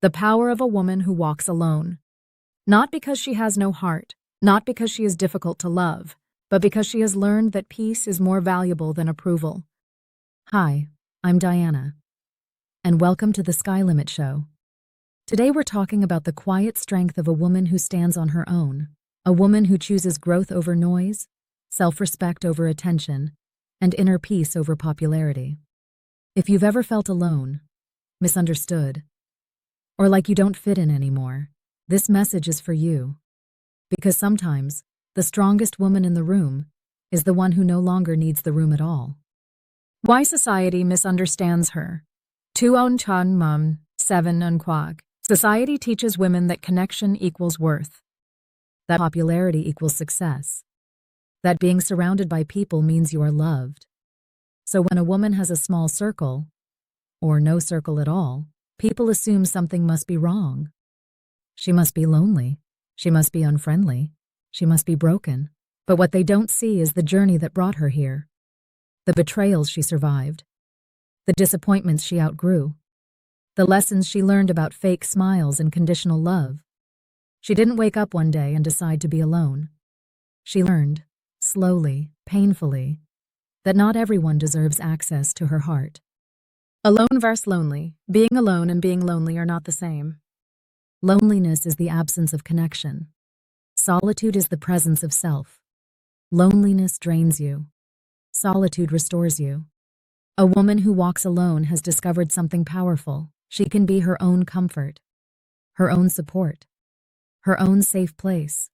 The power of a woman who walks alone. Not because she has no heart, not because she is difficult to love, but because she has learned that peace is more valuable than approval. Hi, I'm Diana, and welcome to the Sky Limit Show. Today we're talking about the quiet strength of a woman who stands on her own, a woman who chooses growth over noise, self-respect over attention, and inner peace over popularity. If you've ever felt alone, misunderstood, or like you don't fit in anymore, this message is for you. Because sometimes, the strongest woman in the room is the one who no longer needs the room at all. Why society misunderstands her. 7 unquag. Society teaches women that connection equals worth, that popularity equals success, that being surrounded by people means you are loved. So when a woman has a small circle, or no circle at all, people assume something must be wrong. She must be lonely. She must be unfriendly. She must be broken. But what they don't see is the journey that brought her here. The betrayals she survived. The disappointments she outgrew. The lessons she learned about fake smiles and conditional love. She didn't wake up one day and decide to be alone. She learned, slowly, painfully, that not everyone deserves access to her heart. Alone versus lonely. Being alone and being lonely are not the same. Loneliness is the absence of connection. Solitude is the presence of self. Loneliness drains you. Solitude restores you. A woman who walks alone has discovered something powerful. She can be her own comfort, her own support, her own safe place.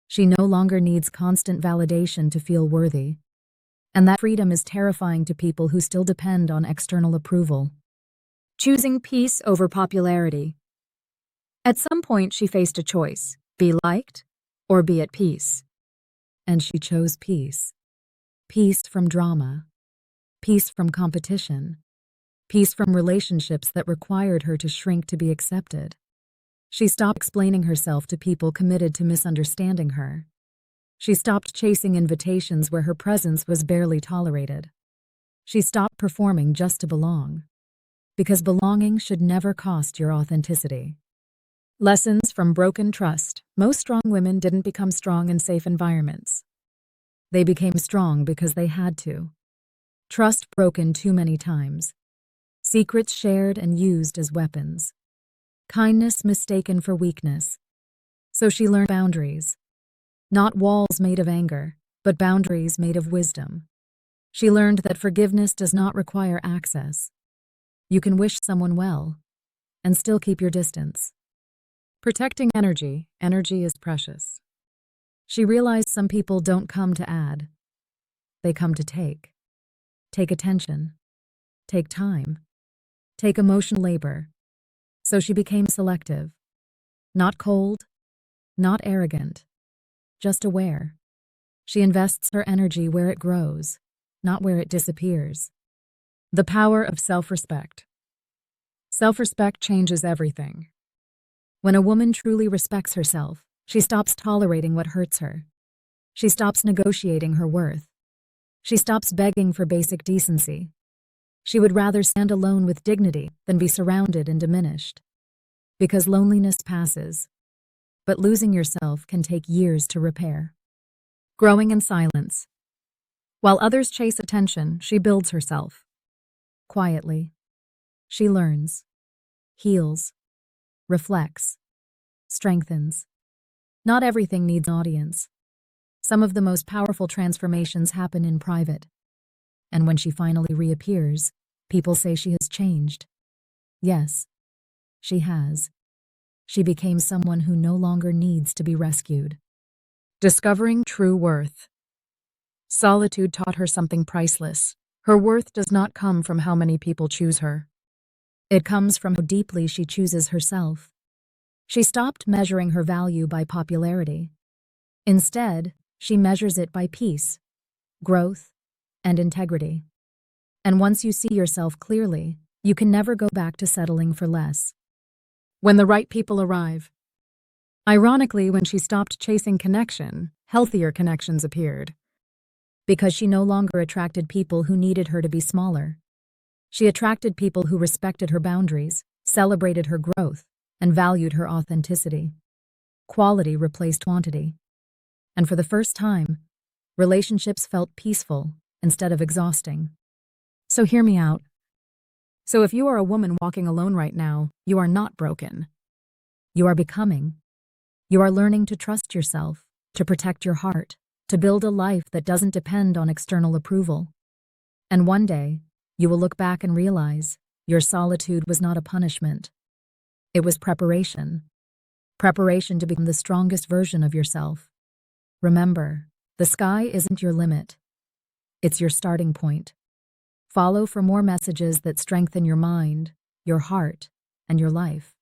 She no longer needs constant validation to feel worthy. And that freedom is terrifying to people who still depend on external approval. Choosing peace over popularity. At some point, she faced a choice: be liked or be at peace. And she chose peace. Peace from drama. Peace from competition. Peace from relationships that required her to shrink to be accepted. She stopped explaining herself to people committed to misunderstanding her. She stopped chasing invitations where her presence was barely tolerated. She stopped performing just to belong. Because belonging should never cost your authenticity. Lessons from broken trust. Most strong women didn't become strong in safe environments. They became strong because they had to. Trust broken too many times. Secrets shared and used as weapons. Kindness mistaken for weakness. So she learned boundaries. Not walls made of anger, but boundaries made of wisdom. She learned that forgiveness does not require access. You can wish someone well and still keep your distance. Protecting energy. Energy is precious. She realized some people don't come to add. They come to take. Take attention. Take time. Take emotional labor. So she became selective. Not cold, not arrogant, just aware. She invests her energy where it grows, not where it disappears. The power of self-respect. Self-respect changes everything. When a woman truly respects herself, she stops tolerating what hurts her. She stops negotiating her worth. She stops begging for basic decency. She would rather stand alone with dignity than be surrounded and diminished. Because loneliness passes, but losing yourself can take years to repair. Growing in silence. While others chase attention, she builds herself. Quietly. She learns, heals, reflects, strengthens. Not everything needs an audience. Some of the most powerful transformations happen in private. And when she finally reappears, people say she has changed. Yes, she has. She became someone who no longer needs to be rescued. Discovering true worth. Solitude taught her something priceless. Her worth does not come from how many people choose her. It comes from how deeply she chooses herself. She stopped measuring her value by popularity. Instead, she measures it by peace, growth, and integrity. And once you see yourself clearly, you can never go back to settling for less. When the right people arrive. Ironically, when she stopped chasing connection, healthier connections appeared. Because she no longer attracted people who needed her to be smaller. She attracted people who respected her boundaries, celebrated her growth, and valued her authenticity. Quality replaced quantity. And for the first time, relationships felt peaceful instead of exhausting. So hear me out. So if you are a woman walking alone right now, you are not broken. You are becoming. You are learning to trust yourself, to protect your heart, to build a life that doesn't depend on external approval. And one day, you will look back and realize your solitude was not a punishment. It was preparation. Preparation to become the strongest version of yourself. Remember, the sky isn't your limit. It's your starting point. Follow for more messages that strengthen your mind, your heart, and your life.